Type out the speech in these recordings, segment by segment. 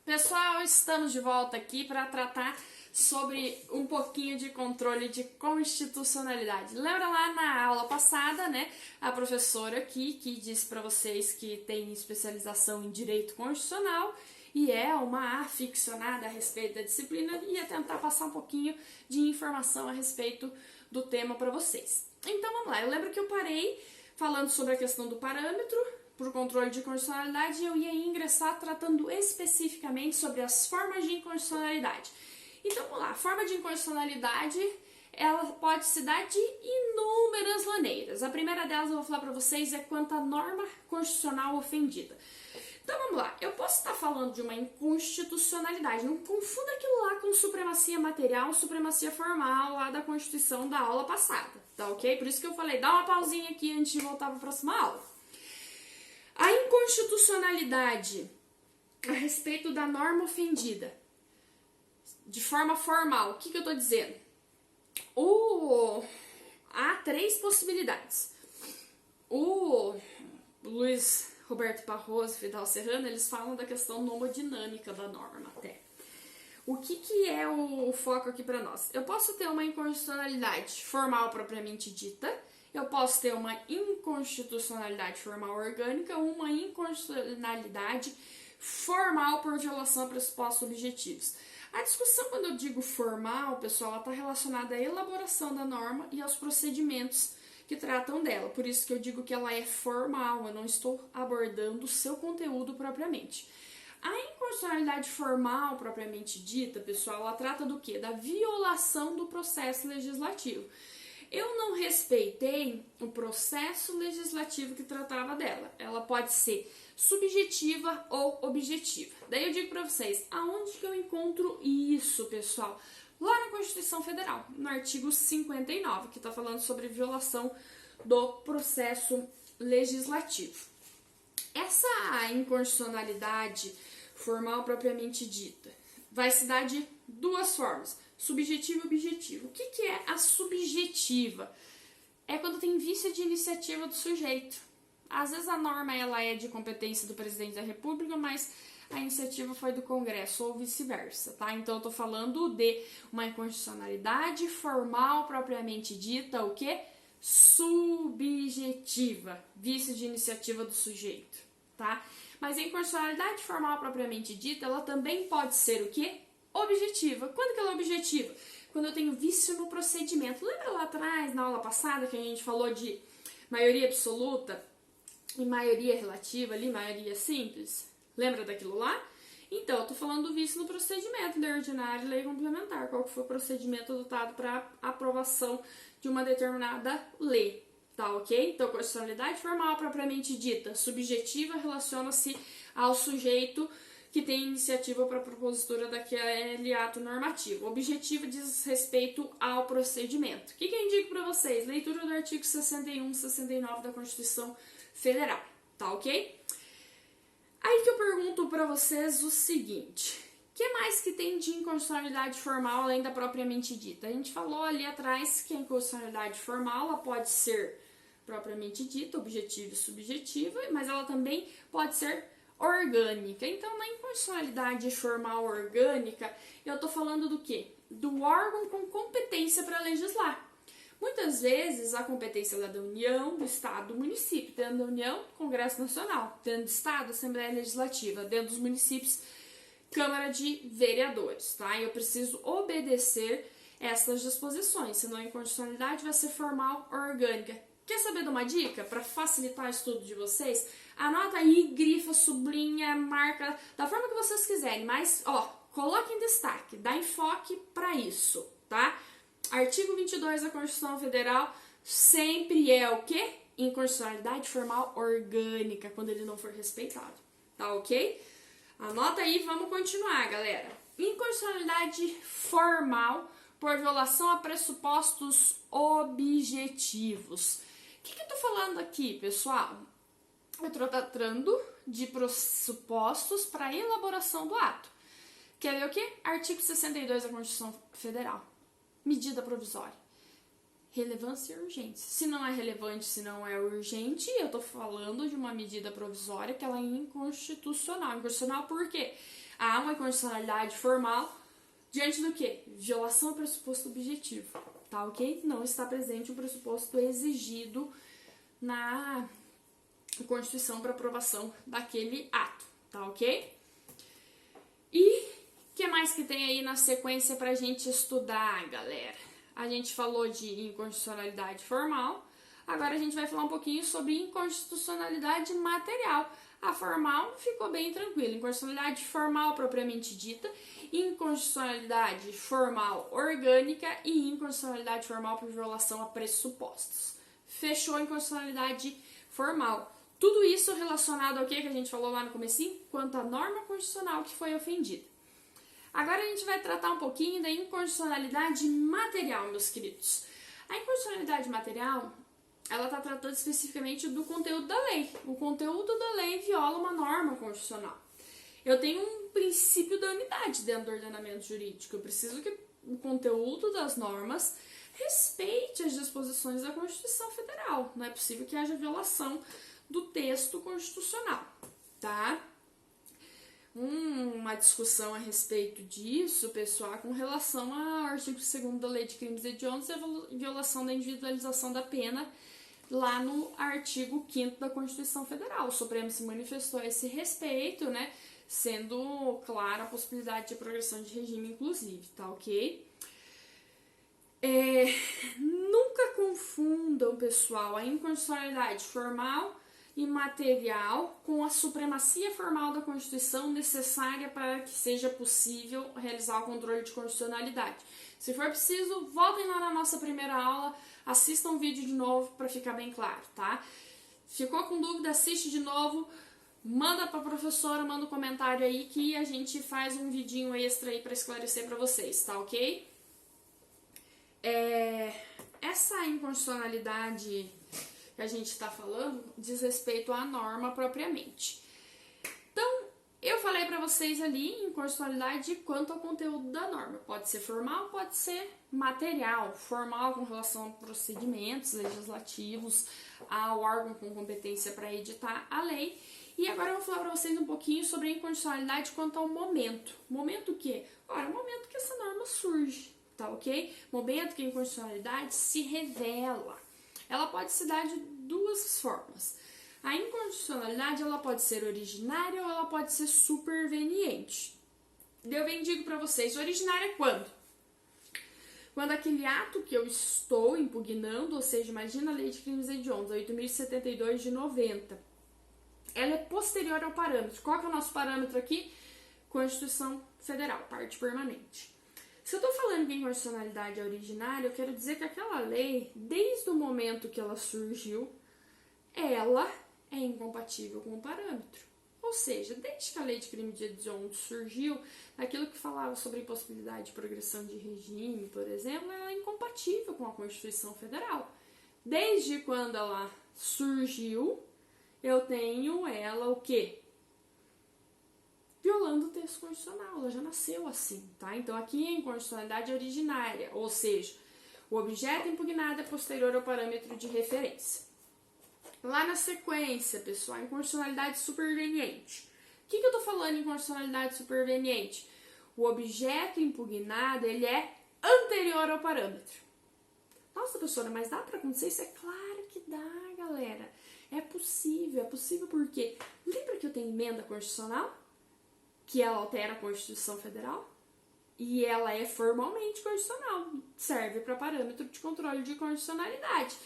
Pessoal, estamos de volta aqui para tratar sobre um pouquinho de controle de constitucionalidade. Lembra lá na aula passada, né, a professora aqui que disse para vocês que tem especialização em direito constitucional e é uma aficionada a respeito da disciplina e ia tentar passar um pouquinho de informação a respeito do tema para vocês. Então vamos lá, eu lembro que eu parei falando sobre a questão do parâmetro por controle de inconstitucionalidade, eu ia ingressar tratando especificamente sobre as formas de inconstitucionalidade. Então, vamos lá, a forma de inconstitucionalidade, ela pode se dar de inúmeras maneiras. A primeira delas, eu vou falar para vocês, é quanto à norma constitucional ofendida. Então, vamos lá, eu posso estar falando de uma inconstitucionalidade, não confunda aquilo lá com supremacia material, supremacia formal lá da Constituição da aula passada, tá ok? Por isso que eu falei, dá uma pausinha aqui antes de voltar para a próxima aula. A inconstitucionalidade a respeito da norma ofendida, de forma formal, o que eu estou dizendo? Há três possibilidades. O Luiz Roberto Barroso e Fidel Serrano, eles falam da questão nomodinâmica da norma até. O que é o foco aqui para nós? Eu posso ter uma inconstitucionalidade formal propriamente dita, eu posso ter uma inconstitucionalidade formal orgânica ou uma inconstitucionalidade formal por violação a pressupostos objetivos. A discussão, quando eu digo formal, pessoal, ela está relacionada à elaboração da norma e aos procedimentos que tratam dela. Por isso que eu digo que ela é formal, eu não estou abordando o seu conteúdo propriamente. A inconstitucionalidade formal propriamente dita, pessoal, ela trata do quê? Da violação do processo legislativo. Eu não respeitei o processo legislativo que tratava dela. Ela pode ser subjetiva ou objetiva. Daí eu digo para vocês, aonde que eu encontro isso, pessoal? Lá na Constituição Federal, no artigo 59, que está falando sobre violação do processo legislativo. Essa inconstitucionalidade formal propriamente dita vai se dar de duas formas, subjetiva e objetiva. O que é a subjetiva? É quando tem vício de iniciativa do sujeito. Às vezes a norma ela é de competência do presidente da República, mas a iniciativa foi do Congresso ou vice-versa, tá? Então eu tô falando de uma inconstitucionalidade formal propriamente dita, o quê? Subjetiva, vício de iniciativa do sujeito, tá? Mas a inconstitucionalidade formal propriamente dita, ela também pode ser o quê? Objetiva. Quando que ela é objetiva? Quando eu tenho vício no procedimento. Lembra lá atrás, na aula passada, que a gente falou de maioria absoluta e maioria relativa ali, maioria simples? Lembra daquilo lá? Então, eu tô falando do vício no procedimento, lei ordinária e lei complementar. Qual que foi o procedimento adotado para aprovação de uma determinada lei, tá ok? Então, constitucionalidade formal propriamente dita, subjetiva, relaciona-se ao sujeito que tem iniciativa para a propositura daquele ato normativo. Objetivo diz respeito ao procedimento. O que eu indico para vocês? Leitura do artigo 61 e 69 da Constituição Federal, tá ok? Aí que eu pergunto para vocês o seguinte, o que mais que tem de inconstitucionalidade formal além da propriamente dita? A gente falou ali atrás que a inconstitucionalidade formal ela pode ser propriamente dita, objetiva e subjetiva, mas ela também pode ser orgânica. Então, na inconstitucionalidade formal orgânica, eu tô falando do quê? Do órgão com competência para legislar. Muitas vezes a competência é da União, do Estado, do município. Dentro da União, Congresso Nacional. Dentro do Estado, Assembleia Legislativa. Dentro dos municípios, Câmara de Vereadores, tá? Eu preciso obedecer essas disposições, senão a inconstitucionalidade vai ser formal orgânica. Quer saber de uma dica para facilitar o estudo de vocês? Anota aí, grifa, sublinha, marca, da forma que vocês quiserem, mas, coloque em destaque, dá enfoque para isso, tá? Artigo 22 da Constituição Federal sempre é o quê? Inconstitucionalidade formal orgânica, quando ele não for respeitado, tá ok? Anota aí, vamos continuar, galera. Inconstitucionalidade formal por violação a pressupostos objetivos. O que eu tô falando aqui, pessoal? Eu tô tratando de pressupostos para elaboração do ato. Quer ver o quê? Artigo 62 da Constituição Federal. Medida provisória. Relevância e urgência. Se não é relevante, se não é urgente, eu tô falando de uma medida provisória que ela é inconstitucional. Inconstitucional por quê? há uma inconstitucionalidade formal diante do quê? Violação ao pressuposto objetivo, tá ok? Não está presente o pressuposto exigido na Constituição para aprovação daquele ato, tá ok? E o que mais que tem aí na sequência pra gente estudar, galera? A gente falou de inconstitucionalidade formal, agora a gente vai falar um pouquinho sobre inconstitucionalidade material. A formal ficou bem tranquila. Inconstitucionalidade formal propriamente dita, inconstitucionalidade formal orgânica e inconstitucionalidade formal por violação a pressupostos. Fechou a inconstitucionalidade formal. Tudo isso relacionado ao que a gente falou lá no comecinho, quanto à norma constitucional que foi ofendida. Agora a gente vai tratar um pouquinho da inconstitucionalidade material, meus queridos. A inconstitucionalidade material, ela está tratando especificamente do conteúdo da lei. O conteúdo da lei viola uma norma constitucional. Eu tenho um princípio da unidade dentro do ordenamento jurídico. Eu preciso que o conteúdo das normas respeite as disposições da Constituição Federal. Não é possível que haja violação do texto constitucional, tá? Uma discussão a respeito disso, pessoal, com relação ao artigo 2º da Lei de Crimes Hediondos e a violação da individualização da pena lá no artigo 5º da Constituição Federal. O Supremo se manifestou a esse respeito, né, sendo clara a possibilidade de progressão de regime, inclusive, tá ok? Nunca confundam, pessoal, a inconstitucionalidade formal e material com a supremacia formal da Constituição necessária para que seja possível realizar o controle de constitucionalidade. Se for preciso, voltem lá na nossa primeira aula, assistam o vídeo de novo para ficar bem claro, tá? Ficou com dúvida, assiste de novo, manda para a professora, manda um comentário aí que a gente faz um vidinho extra aí para esclarecer para vocês, tá ok? Essa inconstitucionalidade que a gente está falando diz respeito à norma propriamente. Então, eu falei para vocês ali inconstitucionalidade quanto ao conteúdo da norma. Pode ser formal, pode ser material. Formal com relação a procedimentos legislativos, ao órgão com competência para editar a lei. E agora eu vou falar para vocês um pouquinho sobre a inconstitucionalidade quanto ao momento. Momento o quê? Ora, o momento que essa norma surge, tá ok? Momento que a inconstitucionalidade se revela. Ela pode se dar de duas formas. A inconstitucionalidade ela pode ser originária ou ela pode ser superveniente. Eu bem digo para vocês, originária é quando? Quando aquele ato que eu estou impugnando, ou seja, imagina a Lei de Crimes Hediondos, 8.072 de 90, ela é posterior ao parâmetro. Qual que é o nosso parâmetro aqui? Constituição Federal, parte permanente. Se eu estou falando que a inconstitucionalidade é originária, eu quero dizer que aquela lei, desde o momento que ela surgiu, ela é incompatível com o parâmetro. Ou seja, desde que a Lei de Crime de Hediondos surgiu, aquilo que falava sobre impossibilidade de progressão de regime, por exemplo, ela é incompatível com a Constituição Federal. Desde quando ela surgiu, eu tenho ela o quê? Violando o texto constitucional, ela já nasceu assim, tá? Então aqui a inconstitucionalidade é originária, ou seja, o objeto impugnado é posterior ao parâmetro de referência. Lá na sequência, pessoal, inconstitucionalidade superveniente. O que eu tô falando em inconstitucionalidade superveniente? O objeto impugnado, ele é anterior ao parâmetro. Nossa, professora, mas dá pra acontecer isso? É claro que dá, galera. É possível porque... Lembra que eu tenho emenda constitucional? Que ela altera a Constituição Federal? E ela é formalmente constitucional. Serve para parâmetro de controle de constitucionalidade.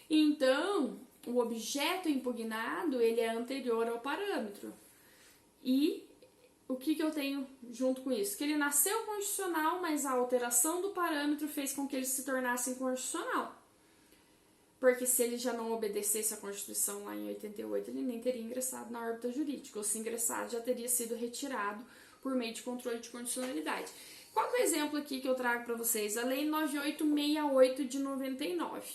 Então, o objeto impugnado, ele é anterior ao parâmetro. E o que eu tenho junto com isso? Que ele nasceu constitucional, mas a alteração do parâmetro fez com que ele se tornasse inconstitucional. Porque se ele já não obedecesse à Constituição lá em 88, ele nem teria ingressado na órbita jurídica. Ou se ingressado, já teria sido retirado por meio de controle de constitucionalidade. Qual que é o exemplo aqui que eu trago para vocês? A Lei 9868 de 99.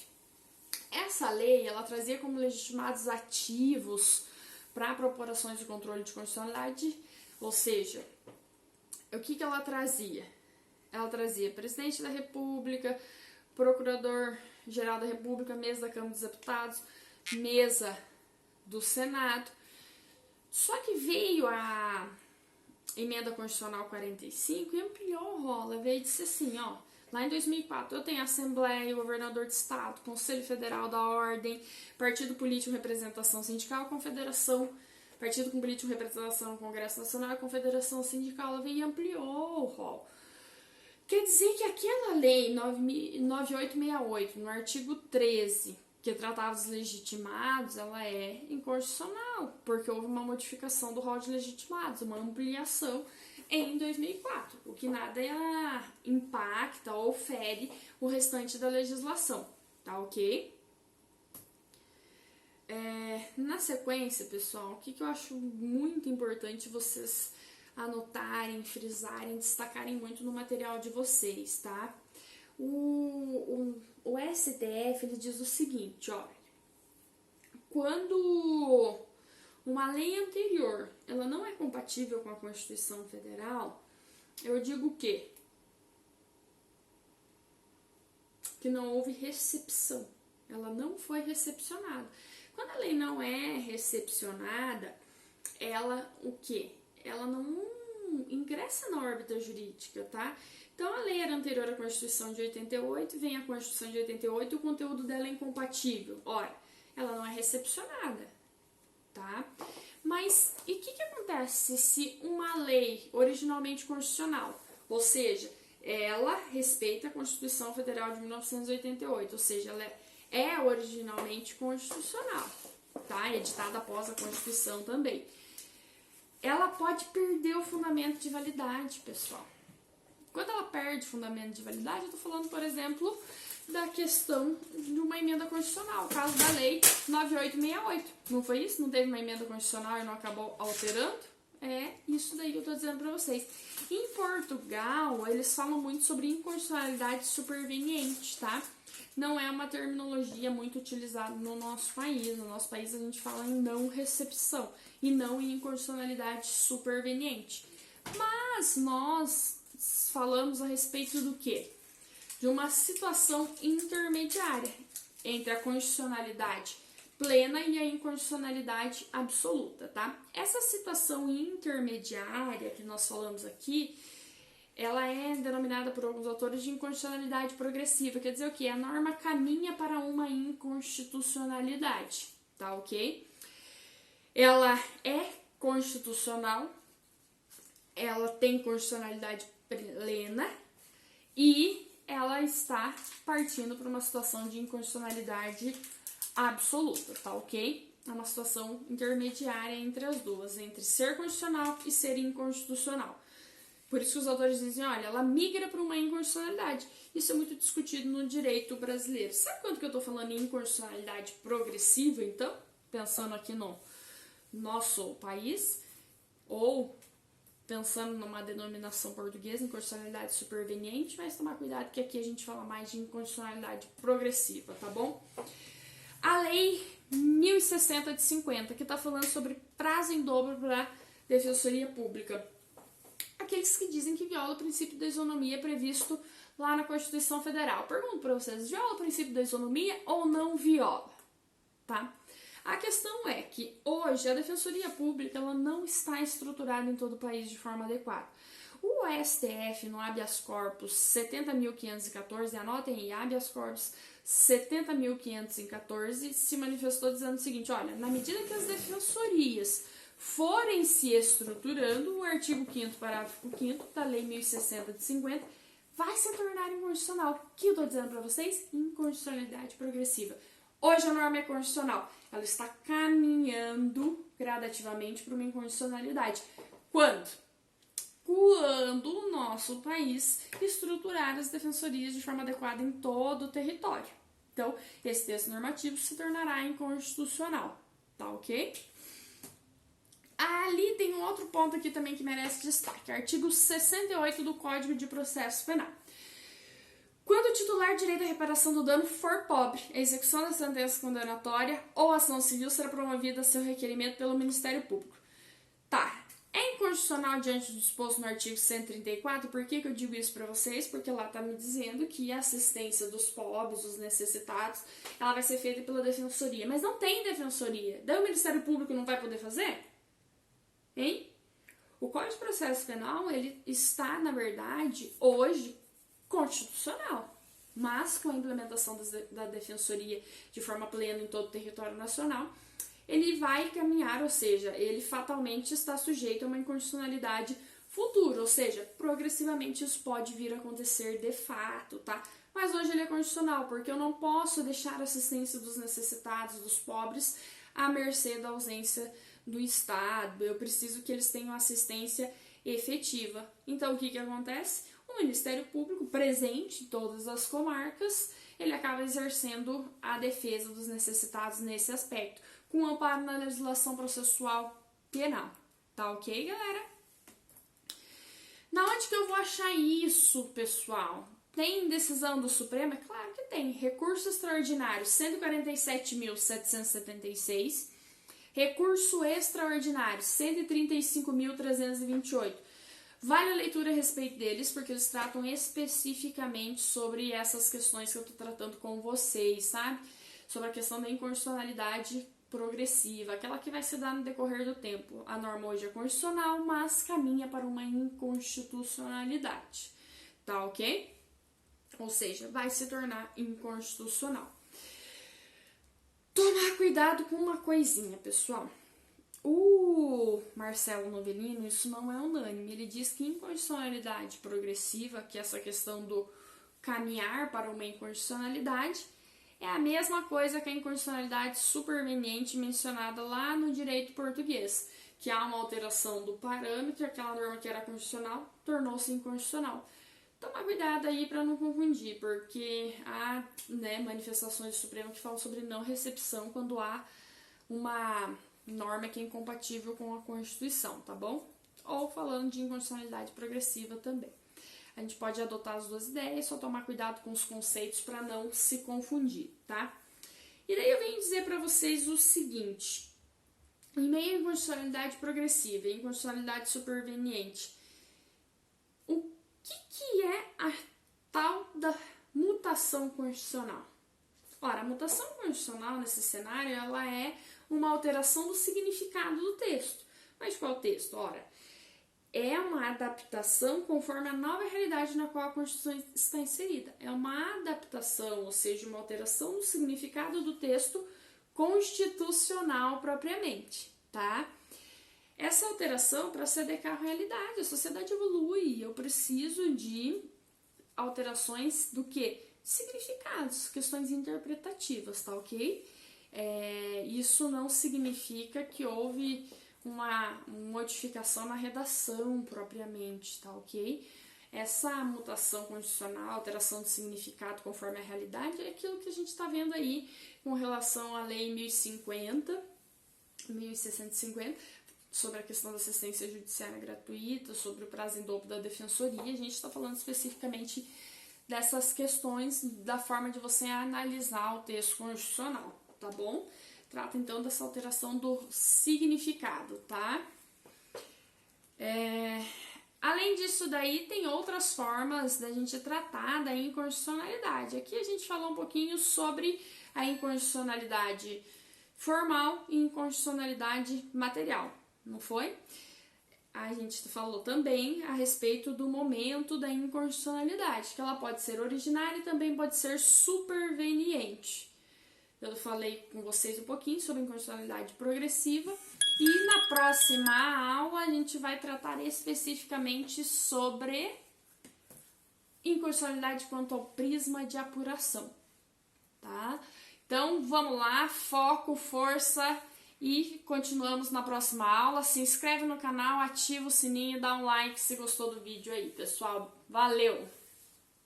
Essa lei, ela trazia como legitimados ativos para propor ações de controle de constitucionalidade, ou seja, o que ela trazia? Ela trazia presidente da República, procurador-geral da República, mesa da Câmara dos Deputados, mesa do Senado. Só que veio a Emenda Constitucional 45 e ampliou o rol. Ela veio e disse assim, ó, lá em 2004 eu tenho Assembleia, Governador de Estado, Conselho Federal da Ordem, Partido Político Representação Sindical, Confederação, Partido com Político Representação, Congresso Nacional, Confederação Sindical. Ela veio e ampliou o rol. Quer dizer que aquela lei 9868, no artigo 13, que tratava os legitimados, ela é inconstitucional, porque houve uma modificação do rol de legitimados, uma ampliação em 2004, o que nada impacta ou fere o restante da legislação, tá ok? Na sequência, pessoal, o que eu acho muito importante vocês anotarem, frisarem, destacarem muito no material de vocês, tá? O STF, ele diz o seguinte, olha, quando uma lei anterior, ela não é compatível com a Constituição Federal, eu digo o quê? Que não houve recepção, ela não foi recepcionada. Quando a lei não é recepcionada, ela o quê? Ela não ingressa na órbita jurídica, tá? Então, a lei era anterior à Constituição de 88, vem a Constituição de 88 e o conteúdo dela é incompatível. Ora, ela não é recepcionada, tá? Mas, e o que acontece se uma lei originalmente constitucional, ou seja, ela respeita a Constituição Federal de 1988, ou seja, ela é originalmente constitucional, tá? Editada após a Constituição também. Ela pode perder o fundamento de validade, pessoal. Quando ela perde o fundamento de validade, eu tô falando, por exemplo, da questão de uma emenda constitucional, o caso da lei 9868. Não foi isso? Não teve uma emenda constitucional e não acabou alterando? É isso daí que eu tô dizendo pra vocês. Em Portugal, eles falam muito sobre inconstitucionalidade superveniente, tá? Não é uma terminologia muito utilizada no nosso país. No nosso país a gente fala em não recepção e não em inconstitucionalidade superveniente. Mas nós falamos a respeito do quê? De uma situação intermediária entre a constitucionalidade plena e a inconstitucionalidade absoluta, tá? Essa situação intermediária que nós falamos aqui, ela é denominada por alguns autores de inconstitucionalidade progressiva, quer dizer o quê? A norma caminha para uma inconstitucionalidade, tá ok? Ela é constitucional, ela tem constitucionalidade plena e ela está partindo para uma situação de inconstitucionalidade absoluta, tá ok? É uma situação intermediária entre as duas, entre ser constitucional e ser inconstitucional. Por isso que os autores dizem, olha, ela migra para uma inconstitucionalidade. Isso é muito discutido no direito brasileiro. Sabe quando que eu tô falando em inconstitucionalidade progressiva, então? Pensando aqui no nosso país, ou pensando numa denominação portuguesa, inconstitucionalidade superveniente, mas tomar cuidado que aqui a gente fala mais de inconstitucionalidade progressiva, tá bom? A lei 1060 de 50, que tá falando sobre prazo em dobro para defensoria pública. Aqueles que dizem que viola o princípio da isonomia previsto lá na Constituição Federal. Pergunto para vocês, viola o princípio da isonomia ou não viola? Tá? A questão é que hoje a defensoria pública ela não está estruturada em todo o país de forma adequada. O STF no habeas corpus 70.514, anotem aí, habeas corpus 70.514, se manifestou dizendo o seguinte, olha, na medida que as defensorias forem se estruturando, o artigo 5º, parágrafo 5º da lei 1060 de 50 vai se tornar inconstitucional. O que eu estou dizendo para vocês? Inconstitucionalidade progressiva. Hoje a norma é constitucional, ela está caminhando gradativamente para uma inconstitucionalidade. Quando? Quando o nosso país estruturar as defensorias de forma adequada em todo o território. Então, esse texto normativo se tornará inconstitucional, tá ok? Ali tem um outro ponto aqui também que merece destaque, artigo 68 do Código de Processo Penal. Quando o titular de direito à reparação do dano for pobre, a execução da sentença condenatória ou ação civil será promovida a seu requerimento pelo Ministério Público. Tá, é inconstitucional diante do disposto no artigo 134, por que eu digo isso para vocês? Porque lá tá me dizendo que a assistência dos pobres, dos necessitados, ela vai ser feita pela defensoria, mas não tem defensoria, daí o Ministério Público não vai poder fazer? Hein? O Código de Processo Penal, ele está, na verdade, hoje, constitucional, mas com a implementação da Defensoria de forma plena em todo o território nacional, ele vai caminhar, ou seja, ele fatalmente está sujeito a uma inconstitucionalidade futura, ou seja, progressivamente isso pode vir a acontecer de fato, tá? Mas hoje ele é constitucional, porque eu não posso deixar a assistência dos necessitados, dos pobres, à mercê da ausência do Estado. Eu preciso que eles tenham assistência efetiva. Então, o que acontece? O Ministério Público, presente em todas as comarcas, ele acaba exercendo a defesa dos necessitados nesse aspecto, com amparo na legislação processual penal. Tá ok, galera? Na onde que eu vou achar isso, pessoal? Tem decisão do Supremo? É claro que tem. Recurso extraordinário 147.776. Recurso extraordinário 135.328. Vale a leitura a respeito deles, porque eles tratam especificamente sobre essas questões que eu estou tratando com vocês, sabe? Sobre a questão da inconstitucionalidade progressiva, aquela que vai se dar no decorrer do tempo. A norma hoje é constitucional, mas caminha para uma inconstitucionalidade. Tá ok? Ou seja, vai se tornar inconstitucional. Tomar cuidado com uma coisinha, pessoal. O Marcelo Novellino, isso não é unânime. Ele diz que inconstitucionalidade progressiva, que é essa questão do caminhar para uma inconstitucionalidade, é a mesma coisa que a inconstitucionalidade superveniente mencionada lá no direito português, que há uma alteração do parâmetro, aquela norma que era constitucional tornou-se inconstitucional. Tomar cuidado aí para não confundir, porque há manifestações do Supremo que falam sobre não recepção quando há uma norma que é incompatível com a Constituição, tá bom? Ou falando de inconstitucionalidade progressiva também. A gente pode adotar as duas ideias, só tomar cuidado com os conceitos para não se confundir, tá? E daí eu venho dizer para vocês o seguinte: em meio à inconstitucionalidade progressiva e inconstitucionalidade superveniente, o que é a tal da mutação constitucional? Ora, a mutação constitucional nesse cenário, ela é uma alteração do significado do texto. Mas qual texto? Ora, é uma adaptação conforme a nova realidade na qual a Constituição está inserida. É uma adaptação, ou seja, uma alteração do significado do texto constitucional propriamente, tá? Essa alteração, para se adequar à realidade, a sociedade evolui, eu preciso de alterações do quê? Significados, questões interpretativas, tá ok? Isso não significa que houve uma modificação na redação propriamente, tá ok? Essa mutação constitucional, alteração de significado conforme a realidade, é aquilo que a gente está vendo aí com relação à Lei 1050, sobre a questão da assistência judiciária gratuita, sobre o prazo em dobro da defensoria. A gente está falando especificamente dessas questões, da forma de você analisar o texto constitucional, tá bom? Trata então dessa alteração do significado, tá? Além disso daí, tem outras formas da gente tratar da inconstitucionalidade. Aqui a gente falou um pouquinho sobre a inconstitucionalidade formal e inconstitucionalidade material, não foi? A gente falou também a respeito do momento da inconstitucionalidade, que ela pode ser originária e também pode ser superveniente. Eu falei com vocês um pouquinho sobre inconstitucionalidade progressiva e na próxima aula a gente vai tratar especificamente sobre inconstitucionalidade quanto ao prisma de apuração, tá? Então vamos lá, foco, força e continuamos na próxima aula. Se inscreve no canal, ativa o sininho, dá um like se gostou do vídeo aí, pessoal. Valeu!